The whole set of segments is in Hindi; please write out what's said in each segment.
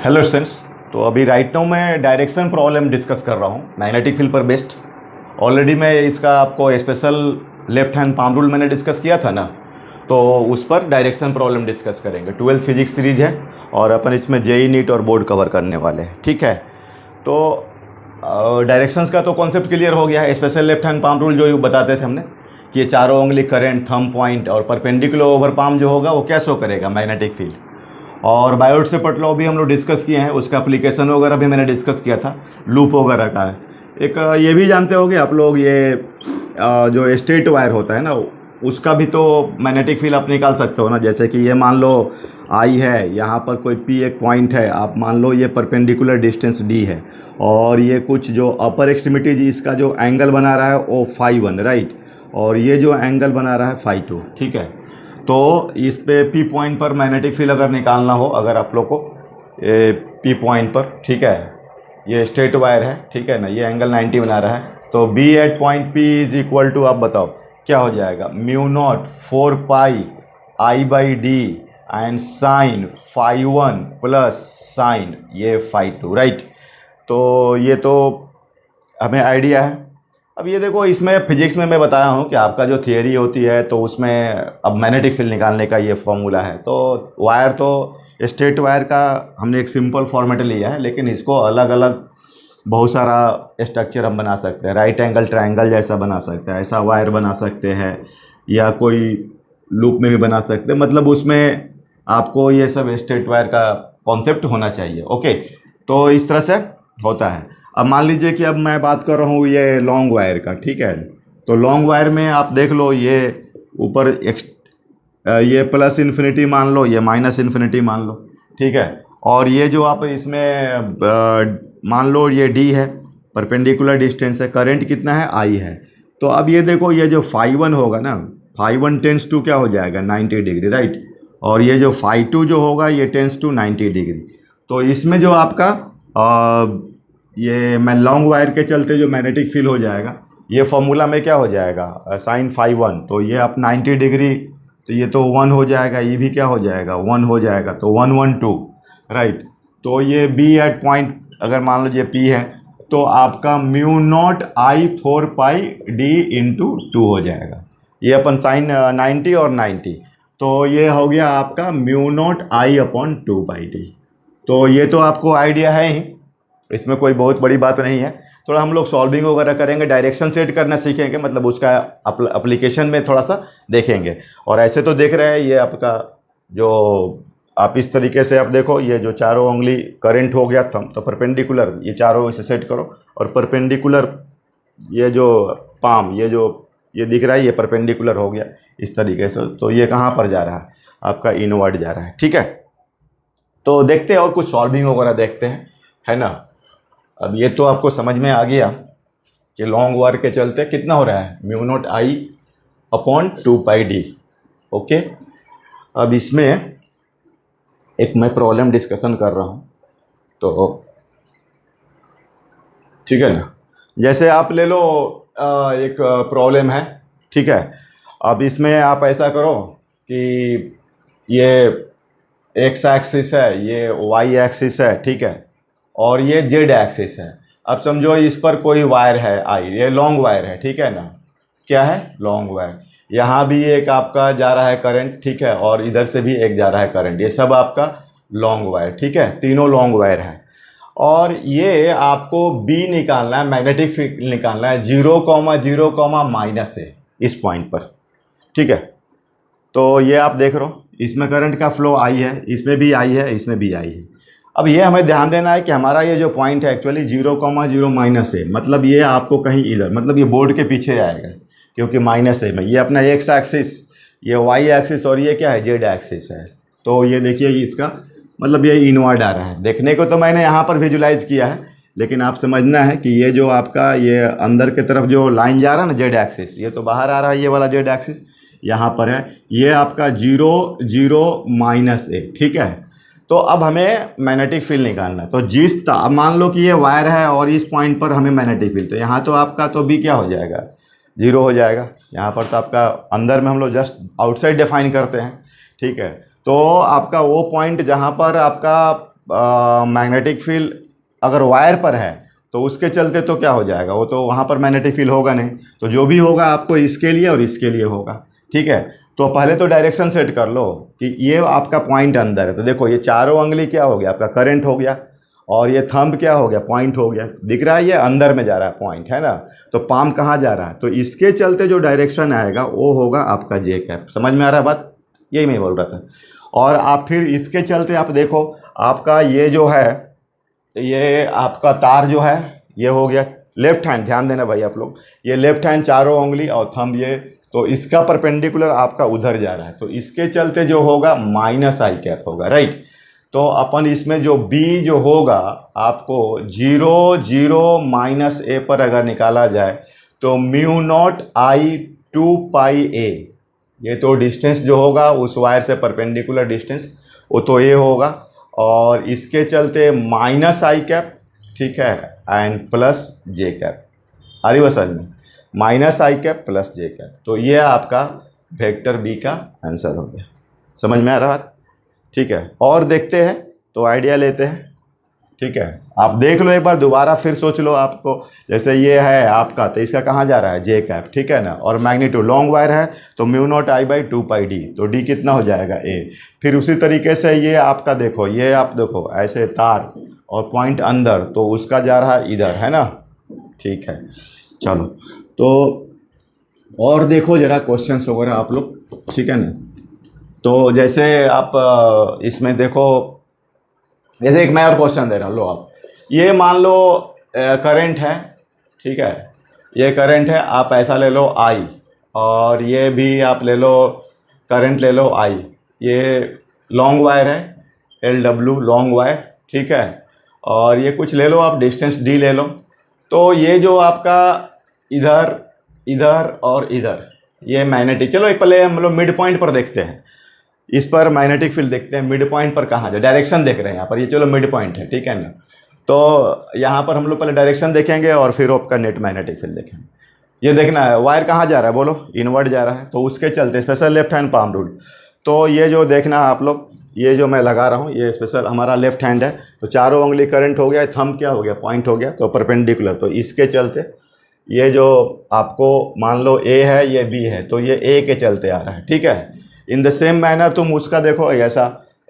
Hello students. तो अभी राइट नाउ मैं डायरेक्शन प्रॉब्लम डिस्कस कर रहा हूँ मैग्नेटिक फील्ड पर बेस्ड। ऑलरेडी मैं इसका आपको special left hand palm rule मैंने डिस्कस किया था ना, तो उस पर डायरेक्शन प्रॉब्लम डिस्कस करेंगे। 12th फिजिक्स सीरीज है और अपन इसमें जेई नीट और बोर्ड कवर करने वाले हैं, ठीक है। तो डायरेक्शंस का तो कॉन्सेप्ट क्लियर हो गया है। Special left hand palm rule जो बताते थे हमने कि ये चारों उंगली, करंट, थंब पॉइंट और परपेंडिकुलर ओवर पाम जो होगा वो क्या शो करेगा, मैग्नेटिक फील्ड। और बायोट से पट लॉ भी हम लोग डिस्कस किए हैं, उसका एप्लीकेशन वगैरह भी मैंने डिस्कस किया था, लूप वगैरह का है। एक ये भी जानते होगे आप लोग, ये जो स्ट्रेट वायर होता है ना, उसका भी तो मैग्नेटिक फील्ड आप निकाल सकते हो ना। जैसे कि ये मान लो आई है, यहाँ पर कोई पी एक पॉइंट है, आप मान लो ये परपेंडिकुलर डिस्टेंस डी है और ये कुछ जो अपर एक्सट्रीमिटी जी इसका जो एंगल बना रहा है वो φ1, राइट। और ये जो एंगल बना रहा है φ2, ठीक है। तो इस पे पी पॉइंट पर मैग्नेटिक फील्ड अगर निकालना हो, अगर आप लोग को पी पॉइंट पर, ठीक है, ये स्ट्रेट वायर है, ठीक है ना, ये एंगल 90 बना रहा है, तो b at point p is equal to, आप बताओ क्या हो जाएगा, mu naught 4 pi i by d and sine φ1 plus sine ये φ2, राइट। तो ये तो हमें आइडिया है। अब ये देखो, इसमें फिजिक्स में मैं बताया हूँ कि आपका जो थियरी होती है तो उसमें अब मैग्नेटिक फील्ड निकालने का ये फॉर्मूला है। तो वायर तो स्ट्रेट वायर का हमने एक सिंपल फॉर्मेट लिया है, लेकिन इसको अलग अलग बहुत सारा स्ट्रक्चर हम बना सकते हैं। राइट एंगल ट्रायंगल जैसा बना सकते हैं, ऐसा वायर बना सकते हैं, या कोई लूप में भी बना सकते हैं। मतलब उसमें आपको ये सब स्ट्रेट वायर का कॉन्सेप्ट होना चाहिए, ओके। तो इस तरह से होता है। अब मान लीजिए कि अब मैं बात कर रहा हूँ ये लॉन्ग वायर का, ठीक है। तो लॉन्ग वायर में आप देख लो, ये ऊपर ये प्लस इन्फिनिटी मान लो, ये माइनस इन्फिनिटी मान लो, ठीक है। और ये जो आप इसमें मान लो ये डी है, परपेंडिकुलर डिस्टेंस है, करंट कितना है, आई है। तो अब ये देखो, ये जो φ1 होगा ना, φ1 टेंस टू क्या हो जाएगा, 90 डिग्री, राइट। और ये जो φ2 जो होगा ये टेंस टू 90 डिग्री। तो इसमें जो आपका ये मैं लॉन्ग वायर के चलते जो मैग्नेटिक फील्ड हो जाएगा, ये फॉर्मूला में क्या हो जाएगा, साइन φ1, तो ये आप 90 डिग्री, तो ये तो 1 हो जाएगा, ये भी क्या हो जाएगा, 1 हो जाएगा, तो 112, राइट। तो ये बी एट पॉइंट अगर मान लीजिए पी है, तो आपका म्यू नॉट आई 4 पाई डी इंटू 2 हो जाएगा। ये अपन साइन 90 और 90, तो ये हो गया आपका mu naught I upon 2 by D. तो ये तो आपको आइडिया है ही, इसमें कोई बहुत बड़ी बात नहीं है। थोड़ा हम लोग सॉल्विंग वगैरह करेंगे, डायरेक्शन सेट करना सीखेंगे, मतलब उसका एप्लीकेशन में थोड़ा सा देखेंगे। और ऐसे तो देख रहे हैं, ये आपका जो आप इस तरीके से आप देखो, ये जो चारों उंगली करंट हो गया थंब, तो परपेंडिकुलर ये चारों इसे सेट करो, और परपेंडिकुलर ये जो पाम, ये जो ये दिख रहा है, ये परपेंडिकुलर हो गया इस तरीके से। तो ये कहाँ पर जा रहा है, आपका इनवर्ड जा रहा है, ठीक है। तो देखते हैं और कुछ सॉल्विंग वगैरह देखते हैं, है ना। अब ये तो आपको समझ में आ गया कि लॉन्ग वायर के चलते कितना हो रहा है, म्यू नॉट आई अपॉन 2 पाई डी, ओके। अब इसमें एक मैं प्रॉब्लम डिस्कशन कर रहा हूँ, तो ठीक है ना। जैसे आप ले लो एक प्रॉब्लम है, ठीक है। अब इसमें आप ऐसा करो कि ये एक्स एक्सिस है, ये वाई एक्सिस है, ठीक है, और ये जेड एक्सिस है। अब समझो इस पर कोई वायर है आई, ये लॉन्ग वायर है, ठीक है ना, क्या है, लॉन्ग वायर। यहाँ भी एक आपका जा रहा है करंट, ठीक है, और इधर से भी एक जा रहा है करंट, ये सब आपका लॉन्ग वायर, ठीक है, तीनों लॉन्ग वायर है। और ये आपको बी निकालना है, मैग्नेटिक फील्ड निकालना है 0,0, माइनस है इस पॉइंट पर, ठीक है। तो ये आप देख रहे हो, इसमें करंट का फ्लो आई है, इसमें भी आई है, इसमें भी आई है। अब ये हमें ध्यान देना है कि हमारा ये जो पॉइंट है एक्चुअली 0,0 माइनस है, मतलब ये आपको कहीं इधर, मतलब ये बोर्ड के पीछे आएगा, क्योंकि माइनस है में ये अपना एक्स एक्सिस, ये वाई एक्सिस, और ये क्या है, जेड एक्सिस है। तो ये देखिए इसका मतलब ये इनवर्ड आ रहा है। देखने को तो मैंने यहाँ पर विजुलाइज किया है, लेकिन आप समझना है कि ये जो आपका ये अंदर की तरफ जो लाइन जा रहा है ना, जेड एक्सिस, ये तो बाहर आ रहा है, ये वाला जेड एक्सिस यहाँ पर है, ये आपका 0,0 माइनस है, ठीक है। तो अब हमें मैग्नेटिक फील्ड निकालना है। तो अब मान लो कि ये वायर है और इस पॉइंट पर हमें मैग्नेटिक फील्ड, तो यहाँ तो आपका तो बी क्या हो जाएगा, 0 हो जाएगा। यहाँ पर तो आपका अंदर में हम लोग जस्ट आउटसाइड डिफाइन करते हैं, ठीक है। तो आपका वो पॉइंट जहाँ पर आपका मैग्नेटिक फील्ड अगर वायर पर है तो उसके चलते तो क्या हो जाएगा, वो तो वहाँ पर मैग्नेटिक फील्ड होगा नहीं, तो जो भी होगा आपको इसके लिए और इसके लिए होगा। ठीक है, तो पहले तो डायरेक्शन सेट कर लो कि ये आपका पॉइंट अंदर है, तो देखो ये चारों उंगली क्या हो गया आपका करंट हो गया, और ये थंब क्या हो गया पॉइंट हो गया, दिख रहा है ये अंदर में जा रहा है पॉइंट है ना, तो पाम कहाँ जा रहा है, तो इसके चलते जो डायरेक्शन आएगा वो होगा आपका जे कैप। समझ में आ रहा है बात, यही मैं बोल रहा था। और आप फिर इसके चलते आप देखो आपका ये जो है, ये आपका तार जो है ये हो गया लेफ्ट हैंड, ध्यान देना भाई आप लोग, ये लेफ्ट हैंड चारों उंगली और थंब ये, तो इसका परपेंडिकुलर आपका उधर जा रहा है, तो इसके चलते जो होगा माइनस आई कैप होगा, राइट। तो अपन इसमें जो बी जो होगा आपको 0 0 - a पर अगर निकाला जाए तो म्यू नॉट आई 2πa, ये तो डिस्टेंस जो होगा उस वायर से परपेंडिकुलर डिस्टेंस वो तो ये होगा, और इसके चलते माइनस आई कैप, ठीक है, एंड प्लस जे कैप। आ रही बस में माइनस आई कैप प्लस जे कैप, तो ये आपका वेक्टर बी का आंसर हो गया। समझ में आ रहा बात, ठीक है। और देखते हैं तो आइडिया लेते हैं, ठीक है। आप देख लो एक बार दोबारा फिर सोच लो आपको, जैसे ये है आपका तो इसका कहाँ जा रहा है जे कैप, ठीक है ना, और मैग्नीट्यूड लॉन्ग वायर है तो mu naught I by 2πd, तो डी कितना हो जाएगा ए। फिर उसी तरीके से ये आपका देखो, ये आप देखो ऐसे तार और पॉइंट अंदर, तो उसका जा रहा है इधर है ना, ठीक है। चलो तो और देखो जरा क्वेश्चंस वगैरह आप लोग, ठीक है ना। तो जैसे आप इसमें देखो, जैसे एक मैं और क्वेश्चन दे रहा हूँ, लो आप ये मान लो करंट है, ठीक है, ये करंट है, आप ऐसा ले लो आई, और ये भी आप ले लो करंट ले लो आई, ये लॉन्ग वायर है LW लॉन्ग वायर, ठीक है, और ये कुछ ले लो आप डिस्टेंस D ले लो। तो ये जो आपका इधर इधर और इधर ये मैग्नेटिक, चलो एक पहले हम लोग मिड पॉइंट पर देखते हैं, इस पर मैग्नेटिक फील्ड देखते हैं मिड पॉइंट पर कहाँ जाए, डायरेक्शन देख रहे हैं यहाँ पर, ये चलो मिड पॉइंट है, ठीक है ना। तो यहाँ पर हम लोग पहले डायरेक्शन देखेंगे और फिर आपका नेट मैग्नेटिक फील्ड देखेंगे। ये देखना है वायर कहाँ जा रहा है, बोलो इनवर्ड जा रहा है, तो उसके चलते special left hand palm rule, तो ये जो देखना है आप लोग, ये जो मैं लगा रहा हूँ ये स्पेशल हमारा लेफ्ट हैंड है, तो चारों उंगली करंट हो गया, थंब क्या हो गया पॉइंट हो गया, तो परपेंडिकुलर, तो इसके चलते ये जो आपको मान लो ए है ये बी है, तो ये ए के चलते आ रहा है, ठीक है। इन द सेम मैनर तुम उसका देखो ऐसा,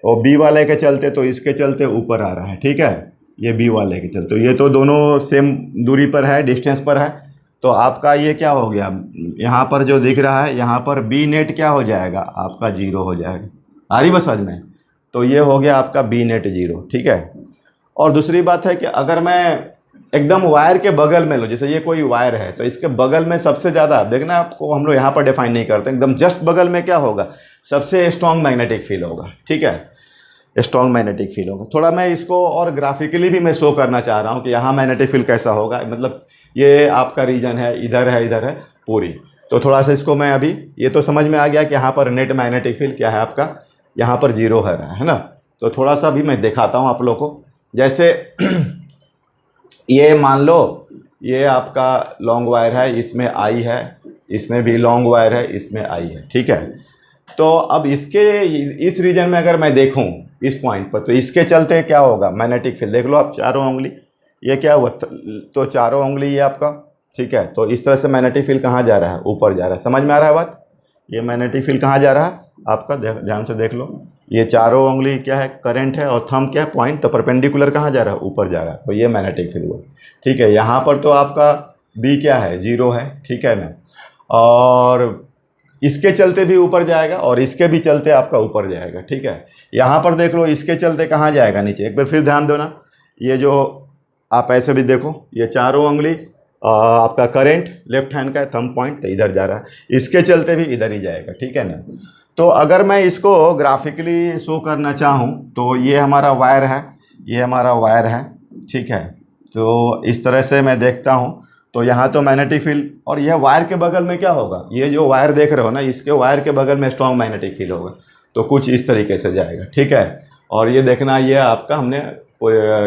और बी वाले के चलते तो इसके चलते ऊपर आ रहा है, ठीक है, ये बी वाले के चलते, तो ये तो दोनों सेम दूरी पर है, डिस्टेंस पर है, तो आपका ये क्या हो गया, यहाँ पर जो दिख रहा है यहाँ पर बी नेट क्या हो जाएगा आपका 0 हो जाएगा। आ रही बस समझ में, तो ये हो गया आपका बी नेट 0, ठीक है। और दूसरी बात है कि अगर मैं एकदम वायर के बगल में लो, जैसे ये कोई वायर है तो इसके बगल में सबसे ज़्यादा देखना, आपको हम लोग यहाँ पर डिफाइन नहीं करते, एकदम जस्ट बगल में क्या होगा सबसे स्ट्रॉन्ग मैग्नेटिक फील्ड होगा, ठीक है, स्ट्रॉन्ग मैग्नेटिक फील्ड होगा। थोड़ा मैं इसको और ग्राफिकली भी मैं शो करना चाह रहा हूँ कि यहाँ मैग्नेटिक फील्ड कैसा होगा, मतलब ये आपका रीजन है, इधर है, इधर है पूरी, तो थोड़ा सा इसको मैं अभी, ये तो समझ में आ गया कि यहाँ पर नेट मैग्नेटिक फील्ड क्या है आपका, यहाँ पर 0 है ना। तो थोड़ा सा भी मैं दिखाता हूँ आप लोग को, जैसे ये मान लो ये आपका लॉन्ग वायर है, इसमें आई है, इसमें भी लॉन्ग वायर है, इसमें आई है, ठीक है। तो अब इसके इस रीजन में अगर मैं देखूं इस पॉइंट पर, तो इसके चलते क्या होगा मैग्नेटिक फील्ड, देख लो आप चारों उंगली, ये क्या हुआ, तो चारों उंगली ये आपका, ठीक है, तो इस तरह से मैग्नेटिक फील्ड कहाँ जा रहा है, ऊपर जा रहा है। समझ में आ रहा है बात, ये मैग्नेटिक फील्ड कहाँ जा रहा है आपका, ध्यान से देख लो, ये चारों उंगली क्या है करंट है, और थंब क्या है पॉइंट, तो परपेंडिकुलर कहाँ जा रहा है ऊपर जा रहा है, तो ये मैग्नेटिक फील्ड हुआ, ठीक है। यहाँ पर तो आपका बी क्या है 0 है, ठीक है ना, और इसके चलते भी ऊपर जाएगा और इसके भी चलते आपका ऊपर जाएगा, ठीक है। यहाँ पर देख लो इसके चलते कहाँ जाएगा नीचे, एक बार फिर ध्यान दो ना, ये जो आप ऐसे भी देखो, ये चारों उंगली आपका करंट लेफ्ट हैंड का है, थंब पॉइंट तो इधर जा रहा है, इसके चलते भी इधर ही जाएगा, ठीक है ना। तो अगर मैं इसको ग्राफिकली शो करना चाहूँ तो ये हमारा वायर है, ये हमारा वायर है, ठीक है, तो इस तरह से मैं देखता हूँ, तो यहाँ तो मैग्नेटिक फील्ड, और यह वायर के बगल में क्या होगा, ये जो वायर देख रहे हो ना, इसके वायर के बगल में स्ट्रॉन्ग मैग्नेटिक फील्ड होगा, तो कुछ इस तरीके से जाएगा, ठीक है। और ये देखना, ये आपका हमने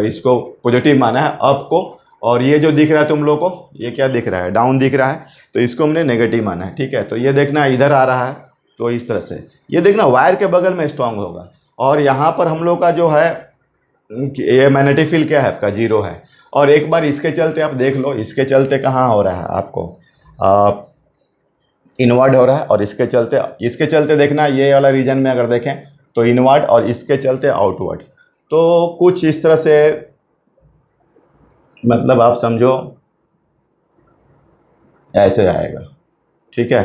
इसको पॉजिटिव माना है अप को, और ये जो दिख रहा है तुम लोग को, ये क्या दिख रहा है डाउन दिख रहा है, तो इसको हमने नेगेटिव माना है, ठीक है। तो ये देखना इधर आ रहा है, तो इस तरह से ये देखना वायर के बगल में स्ट्रॉन्ग होगा, और यहाँ पर हम लोग का जो है ये मैग्नेटिक फील्ड क्या है आपका, जीरो है। और एक बार इसके चलते आप देख लो, इसके चलते कहाँ हो रहा है आपको, इनवर्ड हो रहा है, और इसके चलते देखना ये वाला रीजन में अगर देखें तो इनवर्ड, और इसके चलते आउटवर्ड। तो कुछ इस तरह से मतलब आप समझो ऐसे आएगा, ठीक है।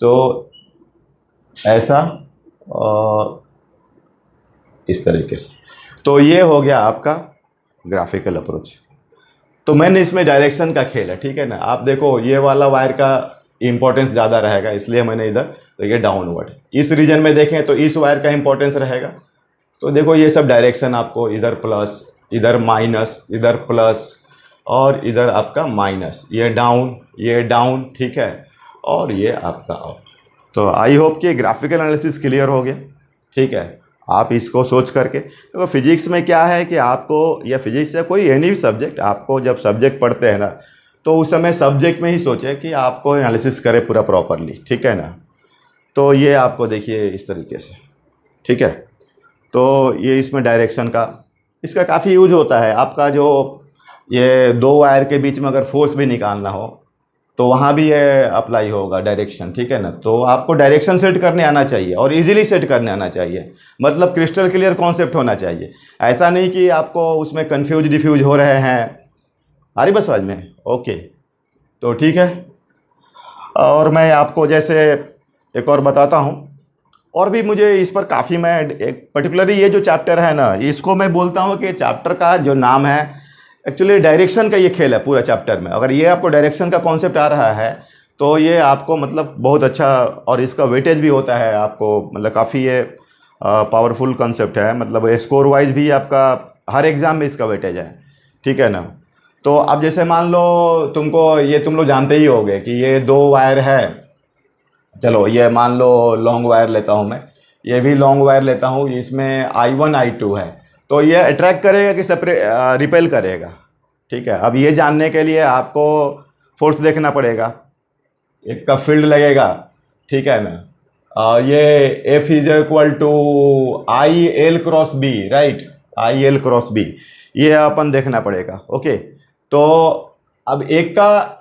तो ऐसा और इस तरीके से। तो ये हो गया आपका ग्राफिकल अप्रोच। तो मैंने इसमें डायरेक्शन का खेल है, ठीक है ना। आप देखो ये वाला वायर का इंपॉर्टेंस ज़्यादा रहेगा, इसलिए मैंने इधर तो ये डाउनवर्ड। इस रीजन में देखें तो इस वायर का इंपॉर्टेंस रहेगा। तो देखो ये सब डायरेक्शन आपको इधर प्लस, इधर माइनस, इधर प्लस, और इधर आपका माइनस, ये डाउन, ठीक है, और ये आपका अप। तो आई होप कि ग्राफिकल एनालिसिस क्लियर हो गया, ठीक है। आप इसको सोच करके, तो फिजिक्स में क्या है कि आपको, या फिजिक्स या कोई एनी भी सब्जेक्ट, आपको जब सब्जेक्ट पढ़ते हैं ना, तो उस समय सब्जेक्ट में ही सोचे कि आपको एनालिसिस करे पूरा प्रॉपरली, ठीक है ना। तो ये आपको देखिए इस तरीके से, ठीक है। तो ये इसमें डायरेक्शन का, इसका काफ़ी यूज होता है। आपका जो ये दो वायर के बीच में अगर फोर्स भी निकालना हो तो वहाँ भी ये अप्लाई होगा डायरेक्शन, ठीक है ना। तो आपको डायरेक्शन सेट करने आना चाहिए, और इजीली सेट करने आना चाहिए, मतलब क्रिस्टल क्लियर कॉन्सेप्ट होना चाहिए। ऐसा नहीं कि आपको उसमें कंफ्यूज डिफ्यूज हो रहे हैं। आ रही बस समझ में, ओके। तो ठीक है, और मैं आपको जैसे एक और बताता हूँ, और भी मुझे इस पर काफ़ी, मैं एक पर्टिकुलरली ये जो चैप्टर है ना, इसको मैं बोलता हूँ कि चैप्टर का जो नाम है, एक्चुअली डायरेक्शन का ये खेल है पूरा चैप्टर में। अगर ये आपको डायरेक्शन का कॉन्सेप्ट आ रहा है तो ये आपको मतलब बहुत अच्छा, और इसका वेटेज भी होता है आपको, मतलब काफ़ी ये पावरफुल कॉन्सेप्ट है, मतलब स्कोर वाइज भी आपका हर एग्ज़ाम में इसका वेटेज है, ठीक है ना। तो अब जैसे मान लो तुमको, ये तुम लोग जानते ही होगे कि ये दो वायर है, चलो ये मान लो लॉन्ग वायर लेता हूँ मैं, ये भी लॉन्ग वायर लेता हूँ, इसमें I1 I2 है। तो ये अट्रैक्ट करेगा कि सेपरेट रिपेल करेगा, ठीक है। अब ये जानने के लिए आपको फोर्स देखना पड़ेगा, एक का फील्ड लगेगा, ठीक है ना। ये F is equal to I L cross B, right, I L cross B, ये अपन देखना पड़ेगा, ओके। तो अब एक का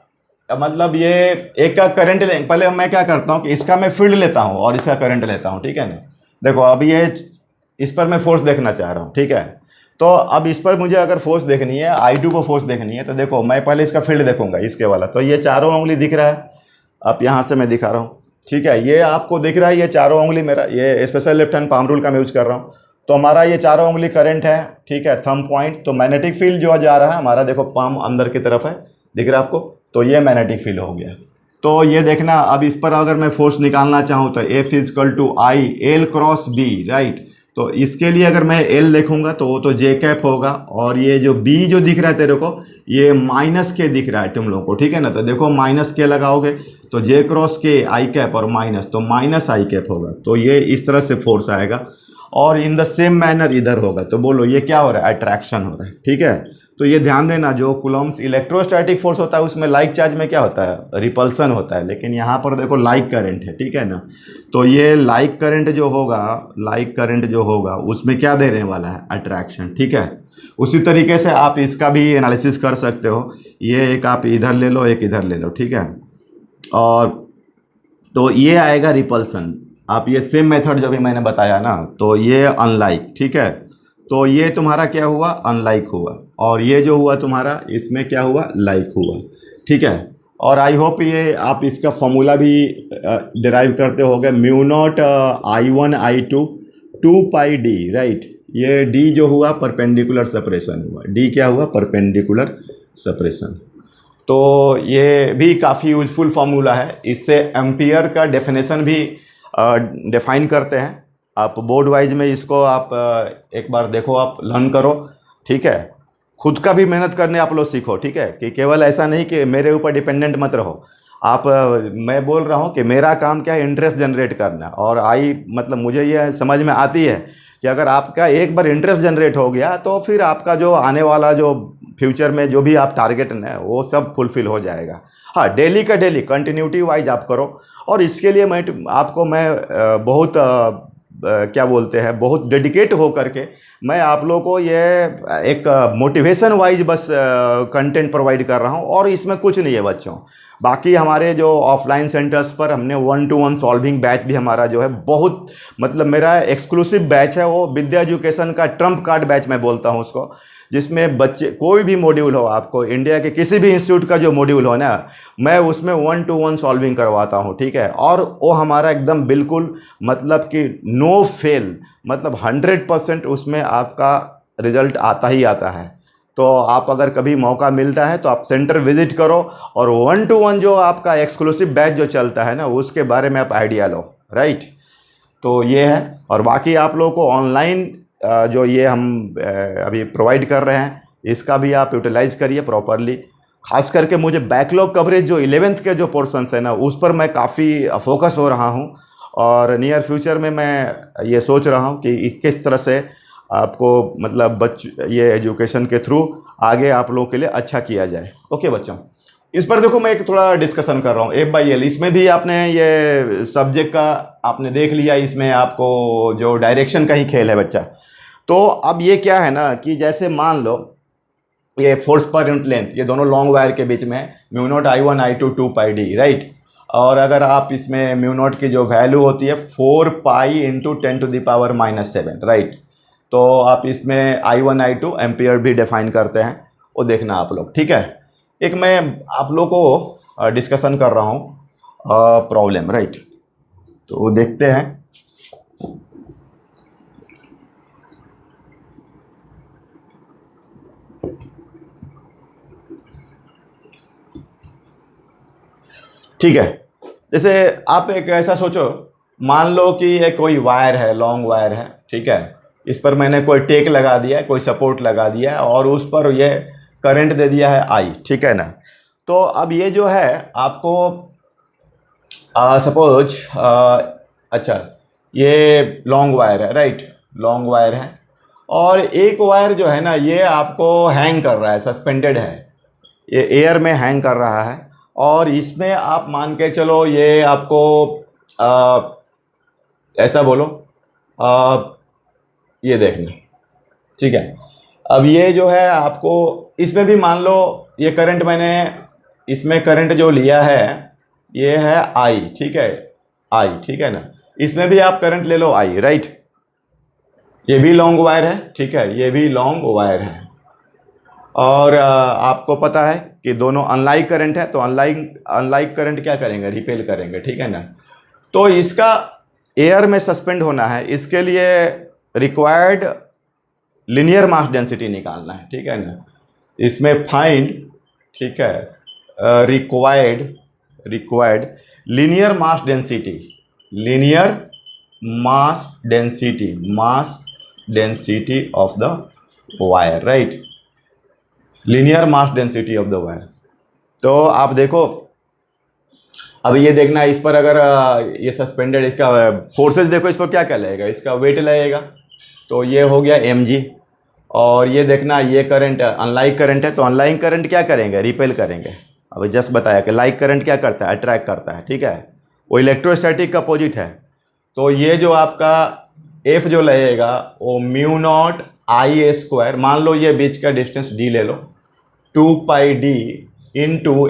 मतलब ये एक का करंट ले, पहले मैं क्या करता हूँ कि इसका मैं फील्ड लेता हूँ और इसका करंट लेता हूँ, ठीक है ना। देखो अब ये इस पर मैं फोर्स देखना चाह रहा हूँ, ठीक है। तो अब इस पर मुझे अगर फोर्स देखनी है, I2 को फोर्स देखनी है, तो देखो मैं पहले इसका फील्ड देखूंगा, इसके वाला। तो ये चारों उंगली दिख रहा है, अब यहाँ से मैं दिखा रहा हूँ, ठीक है। ये आपको दिख रहा है, ये चारों उंगली मेरा, ये special left hand palm rule का मैं यूज कर रहा हूँ। तो हमारा ये चारों उंगली करंट है, ठीक है, थंब पॉइंट। तो मैग्नेटिक फील्ड जो जा रहा है हमारा, देखो पाम अंदर की तरफ है, दिख रहा है आपको। तो ये मैग्नेटिक फील्ड हो गया। तो ये देखना, अब इस पर अगर मैं फोर्स निकालना चाहूँ तो F is equal to I L cross B, right. तो इसके लिए अगर मैं L देखूंगा तो वो तो J कैप होगा, और ये जो B जो दिख रहा है तेरे को, ये माइनस के दिख रहा है तुम लोगों को, ठीक है ना। तो देखो माइनस के लगाओगे तो J क्रॉस के आई कैप और माइनस, तो माइनस आई कैप होगा। तो ये इस तरह से फोर्स आएगा, और इन द सेम मैनर इधर होगा। तो बोलो ये क्या हो रहा है, अट्रैक्शन हो रहा है, ठीक है। तो ये ध्यान देना, जो कूलम्ब्स इलेक्ट्रोस्टैटिक फोर्स होता है उसमें लाइक चार्ज में क्या होता है, रिपल्सन होता है, लेकिन यहाँ पर देखो लाइक करंट है, ठीक है ना। तो ये लाइक करंट जो होगा उसमें क्या देने वाला है, अट्रैक्शन, ठीक है। उसी तरीके से आप इसका भी एनालिसिस कर सकते हो। ये एक आप इधर ले लो, एक इधर ले लो, ठीक है। और तो ये आएगा रिपल्सन। आप ये सेम मेथड जो भी मैंने बताया ना, तो ये अनलाइक, ठीक है। तो ये तुम्हारा क्या हुआ, अनलाइक हुआ, और ये जो हुआ तुम्हारा, इसमें क्या हुआ, लाइक हुआ, ठीक है। और आई होप ये आप इसका फॉर्मूला भी डिराइव करते होगे, म्यू नॉट I1 I2 2 पाई डी, राइट। ये डी जो हुआ परपेंडिकुलर सेपरेशन हुआ, डी क्या हुआ, परपेंडिकुलर सेपरेशन। तो ये भी काफ़ी यूजफुल फार्मूला है। इससे एम्पियर का डेफिनेशन भी डिफाइन करते हैं। आप बोर्ड वाइज में इसको आप एक बार देखो, आप लर्न करो, ठीक है। खुद का भी मेहनत करने आप लोग सीखो, ठीक है, कि केवल ऐसा नहीं कि मेरे ऊपर डिपेंडेंट मत रहो आप। मैं बोल रहा हूँ कि मेरा काम क्या है, इंटरेस्ट जनरेट करना। और मतलब मुझे ये समझ में आती है कि अगर आपका एक बार इंटरेस्ट जनरेट हो गया तो फिर आपका जो आने वाला जो फ्यूचर में जो भी आप टारगेट है वो सब फुलफिल हो जाएगा। हाँ, डेली का डेली कंटिन्यूटी वाइज आप करो। और इसके लिए मैं बहुत क्या बोलते हैं, बहुत डेडिकेट हो करके मैं आप लोगों को ये एक मोटिवेशन वाइज बस कंटेंट प्रोवाइड कर रहा हूँ, और इसमें कुछ नहीं है बच्चों। बाकी हमारे जो ऑफलाइन सेंटर्स पर हमने 1-to-1 सॉल्विंग बैच भी हमारा जो है बहुत, मतलब मेरा एक्सक्लूसिव बैच है, वो विद्या एजुकेशन का ट्रम्प कार्ड बैच मैं बोलता हूँ उसको, जिसमें बच्चे कोई भी मॉड्यूल हो, आपको इंडिया के किसी भी इंस्टीट्यूट का जो मॉड्यूल हो ना, मैं उसमें 1-to-1 सॉल्विंग करवाता हूँ, ठीक है। और वो हमारा एकदम बिल्कुल मतलब कि नो फेल, मतलब 100% उसमें आपका रिजल्ट आता ही आता है। तो आप अगर कभी मौका मिलता है तो आप सेंटर विजिट करो, और 1-to-1 जो आपका एक्सक्लूसिव बैच जो चलता है ना, उसके बारे में आप आइडिया लो, राइट। तो ये है। और बाकी आप लोगों को ऑनलाइन जो ये हम अभी प्रोवाइड कर रहे हैं, इसका भी आप यूटिलाइज करिए प्रॉपरली। खास करके मुझे बैकलॉग कवरेज जो 11th के जो पोर्शंस है ना, उस पर मैं काफ़ी फोकस हो रहा हूँ, और नियर फ्यूचर में मैं ये सोच रहा हूँ कि किस तरह से आपको मतलब ये एजुकेशन के थ्रू आगे आप लोगों के लिए अच्छा किया जाए। ओके बच्चों, इस पर देखो मैं एक थोड़ा डिस्कशन कर रहा हूँ F/L। इसमें भी आपने ये सब्जेक्ट का आपने देख लिया, इसमें आपको जो डायरेक्शन का ही खेल है बच्चा। तो अब ये क्या है ना कि जैसे मान लो ये फोर्स पर यूनिट लेंथ, ये दोनों लॉन्ग वायर के बीच में mu naught I1 I2 2πd, right. और अगर आप इसमें म्यू नॉट की जो वैल्यू होती है 4π × 10⁻⁻⁷, राइट। तो आप इसमें I1 I2 एम्पियर भी डिफाइन करते हैं, वो देखना आप लोग, ठीक है। एक मैं आप लोग को डिस्कशन कर रहा हूँ प्रॉब्लम, राइट। तो देखते हैं। ठीक है, जैसे आप एक ऐसा सोचो, मान लो कि ये कोई वायर है, लॉन्ग वायर है, ठीक है। इस पर मैंने कोई टेक लगा दिया है, कोई सपोर्ट लगा दिया है, और उस पर ये करंट दे दिया है I, ठीक है ना। तो अब ये जो है आपको सपोज अच्छा, ये लॉन्ग वायर है, राइट, लॉन्ग वायर है, और एक वायर जो है ना ये आपको हैंग कर रहा है, सस्पेंडेड है, ये एयर में हैंग कर रहा है। और इसमें आप मान के चलो ये आपको ऐसा बोलो ये देखना, ठीक है। अब ये जो है आपको इसमें भी मान लो ये करंट मैंने इसमें करंट जो लिया है ये है I, ठीक है, I, ठीक है ना। इसमें भी आप करंट ले लो I, राइट। ये भी लॉन्ग वायर है, ठीक है, ये भी लॉन्ग वायर है। और आपको पता है कि दोनों अनलाइक करंट है, तो अनलाइक करंट क्या करेंगे, रिपेल करेंगे, ठीक है ना। तो इसका एयर में सस्पेंड होना है, इसके लिए रिक्वायर्ड लीनियर मास डेंसिटी निकालना है, ठीक है ना। इसमें फाइंड, ठीक है, required linear mass density, linear mass density of the wire, right, linear mass density of the wire. तो आप देखो, अब ये देखना इस पर अगर ये सस्पेंडेड, इसका फोर्सेस देखो, इस पर क्या क्या लगेगा, इसका वेट लगेगा, तो ये हो गया mg। और ये देखना ये करंट अनलाइक करंट है, तो अनलाइक करंट क्या करेंगे, रिपेल करेंगे। अभी जस्ट बताया कि लाइक करंट क्या करता है, अट्रैक्ट करता है, ठीक है, वो इलेक्ट्रोस्टैटिक का अपोजिट है। तो ये जो आपका F जो लगेगा वो म्यू नॉट I² मान लो ये बीच का डिस्टेंस d ले लो, 2πd ×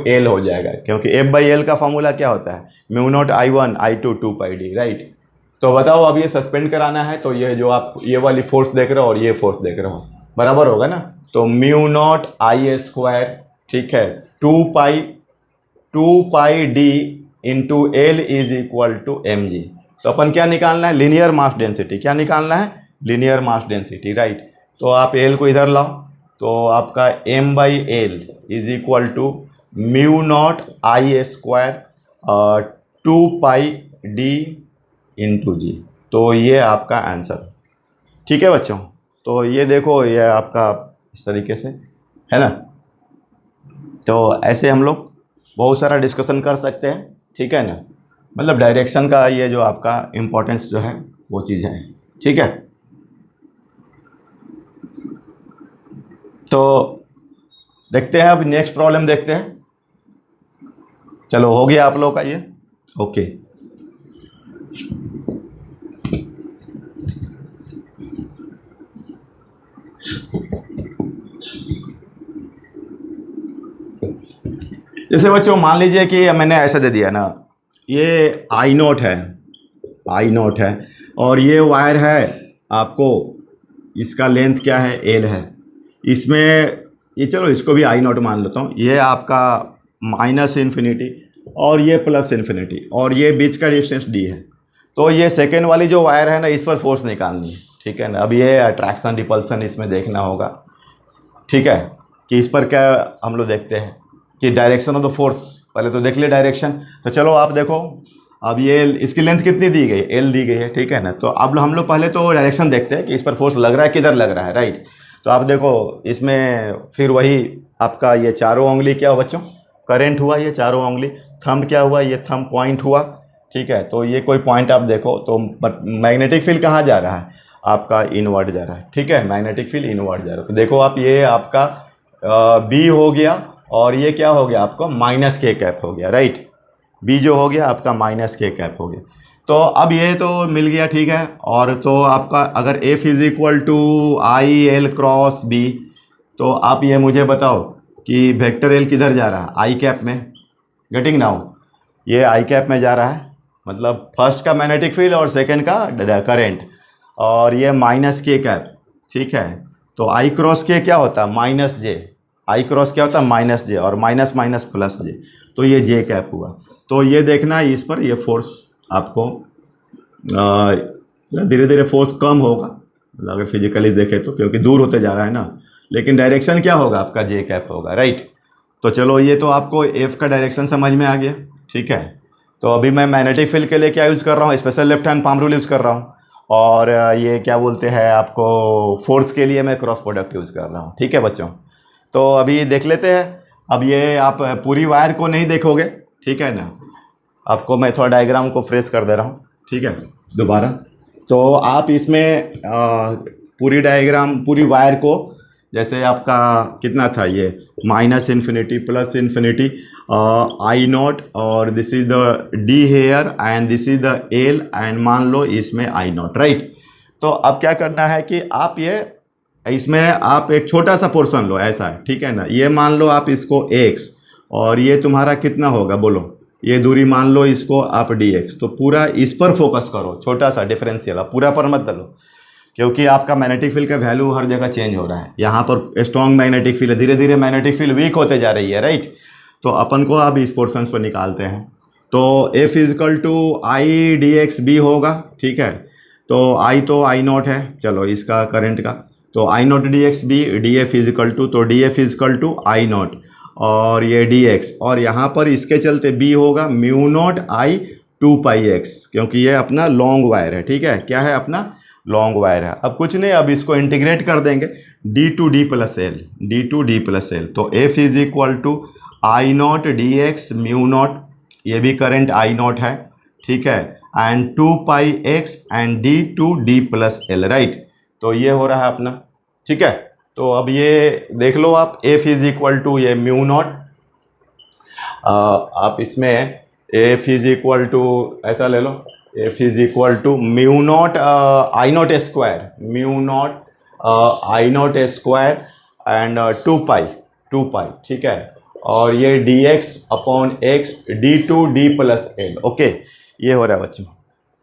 L हो जाएगा, क्योंकि F/L का फॉर्मूला क्या होता है, mu naught I1 I2 2πd, right. तो बताओ अब ये सस्पेंड कराना है, तो ये जो आप ये वाली फोर्स देख रहे हो और ये फोर्स देख रहे हो, बराबर होगा ना। तो म्यू नॉट I², ठीक है, 2πd × L = mg। तो अपन क्या निकालना है, लीनियर मास डेंसिटी, क्या निकालना है, लीनियर मास डेंसिटी, राइट। तो आप L को इधर लाओ, तो आपका m/L = mu naught I² 2πd × g। तो ये आपका आंसर, ठीक है बच्चों। तो ये देखो ये आपका इस तरीके से है ना। तो ऐसे हम लोग बहुत सारा डिस्कशन कर सकते हैं, ठीक है ना। मतलब डायरेक्शन का ये जो आपका इम्पोर्टेंस जो है वो चीज़ है, ठीक है। तो देखते हैं अब नेक्स्ट प्रॉब्लम देखते हैं। चलो हो गया आप लोगों का ये, ओके। जैसे बच्चों मान लीजिए कि मैंने ऐसा दे दिया ना, ये आई नोट है, आई नोट है, और ये वायर है आपको, इसका लेंथ क्या है, एल है। इसमें ये चलो इसको भी आई नोट मान लेता हूँ। ये आपका माइनस इन्फिनिटी और ये प्लस इन्फिनिटी, और ये बीच का डिस्टेंस डी है। तो ये सेकेंड वाली जो वायर है ना, इस पर फोर्स निकालनी है, ठीक है ना। अब ये अट्रैक्शन रिपल्सन इसमें देखना होगा, ठीक है, कि इस पर क्या हम लोग देखते हैं कि डायरेक्शन ऑफ द फोर्स, पहले तो देख ले डायरेक्शन। तो चलो आप देखो, अब ये इसकी लेंथ कितनी दी गई, एल दी गई है, ठीक है ना। तो अब हम लोग पहले तो डायरेक्शन देखते हैं कि इस पर फोर्स लग रहा है, किधर लग रहा है, राइट। तो आप देखो इसमें फिर वही आपका ये चारों उंगली क्या हुआ बच्चों, करेंट हुआ, ये चारों उंगली, थंब क्या हुआ, ये थंब पॉइंट हुआ, ठीक है। तो ये कोई पॉइंट आप देखो, तो मैग्नेटिक फील्ड कहाँ जा रहा है, आपका इनवर्ड जा रहा है, ठीक है, मैग्नेटिक फील्ड इनवर्ड जा रहा है। तो देखो आप, ये आपका बी हो गया, और ये क्या हो गया आपको, माइनस के कैप हो गया, राइट। बी जो हो गया आपका माइनस के कैप हो गया। तो अब ये तो मिल गया, ठीक है। और तो आपका अगर F is equal to I L cross B, तो आप ये मुझे बताओ कि वेक्टर एल किधर जा रहा है, आई कैप में, गेटिंग नाउ, ये आई कैप में जा रहा है, मतलब फर्स्ट का मैग्नेटिक फील्ड और सेकंड का करेंट, और ये माइनस के कैप, ठीक है। तो आई क्रॉस के क्या होता है, माइनस जे, आई क्रॉस क्या होता है, माइनस जे, और माइनस माइनस प्लस जे, तो ये जे कैप हुआ। तो ये देखना है इस पर, ये फोर्स आपको धीरे धीरे फोर्स कम होगा अगर फिजिकली देखें तो, क्योंकि दूर होते जा रहा है ना, लेकिन डायरेक्शन क्या होगा आपका, जे कैप होगा, राइट। तो चलो ये तो आपको एफ का डायरेक्शन समझ में आ गया, ठीक है। तो अभी मैं मैग्नेटिक फील्ड के लिए क्या यूज़ कर रहा हूँ, special left hand palm rule use कर रहा हूँ, और ये क्या बोलते हैं आपको, फोर्स के लिए मैं क्रॉस प्रोडक्ट यूज़ कर रहा हूँ, ठीक है बच्चों। तो अभी देख लेते हैं। अब ये आप पूरी वायर को नहीं देखोगे, ठीक है ना, आपको मैं थोड़ा डायग्राम को फ्रेश कर दे रहा हूँ, ठीक है, दोबारा। तो आप इसमें पूरी डायग्राम, पूरी वायर को, जैसे आपका कितना था ये, minus infinity plus infinity, i naught, और this is the d here and this is the l, and मान लो इसमें आई नॉट, राइट। तो अब क्या करना है कि आप ये इसमें आप एक छोटा सा पोर्शन लो, ऐसा है, ठीक है ना। ये मान लो आप इसको x, और ये तुम्हारा कितना होगा बोलो, ये दूरी मान लो इसको आप dx। तो पूरा इस पर फोकस करो, छोटा सा डिफरेंशियल, पूरा पर मत डालो, क्योंकि आपका मैग्नेटिक फील्ड का वैल्यू हर जगह चेंज हो रहा है। यहाँ पर स्ट्रॉन्ग मैग्नेटिक फील्ड है, धीरे धीरे मैग्नेटिक फील्ड वीक होते जा रही है, राइट। तो अपन को अब इस पोर्शन पर निकालते हैं। तो F is equal to I D x B होगा, ठीक है। तो आई नॉट है, चलो इसका करंट का, तो i naught d x b, d f is equal to, तो d f is equal to i naught, और ये डी एक्स, और यहाँ पर इसके चलते बी होगा म्यू नॉट आई 2πx, क्योंकि ये अपना लॉन्ग वायर है, ठीक है, क्या है अपना लॉन्ग वायर है। अब कुछ नहीं, अब इसको इंटीग्रेट कर देंगे, d to d plus l, d to d plus l. तो f is equal to i naught d x mu naught, ये भी करंट आई नॉट है, ठीक है, and 2πx and d to d plus l, right. तो ये हो रहा है अपना, ठीक है। तो अब ये देख लो आप, एफ इज इक्वल टू ये म्यू नॉट, आप इसमें एफ इज इक्वल टू ऐसा ले लो, f is equal to mu naught i naught square, mu naught i naught square and 2π, ठीक है, और ये d x upon x d to d plus l, okay, ये हो रहा है बच्चों।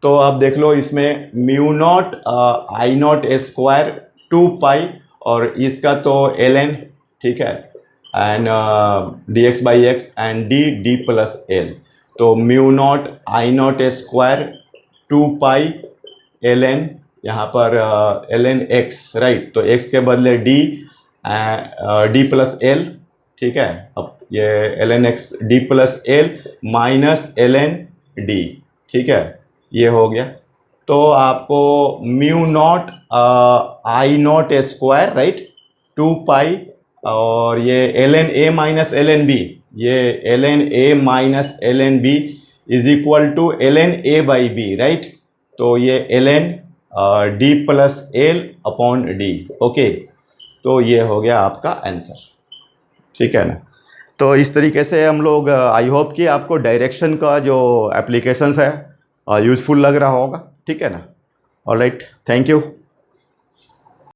तो अब देख लो इसमें mu naught i naught square 2π, और इसका तो ln, ठीक है, and dx by x and d plus l. तो mu naught i naught square 2π ln, यहाँ पर ln x, राइट। तो x के बदले डी प्लस एल, ठीक है। अब ये ln x d plus l minus ln d, ठीक है, ये हो गया। तो आपको mu naught i naught square, right, 2π, और ये ln a minus ln b, ये ln a minus ln b is equal to ln a by b, right. तो ये ln d plus l upon d, okay. तो ये हो गया आपका आंसर, ठीक है ना। तो इस तरीके से हम लोग, आई होप कि आपको डायरेक्शन का जो एप्लीकेशंस है यूज़फुल लग रहा होगा, ठीक है ना। Alright, thank you.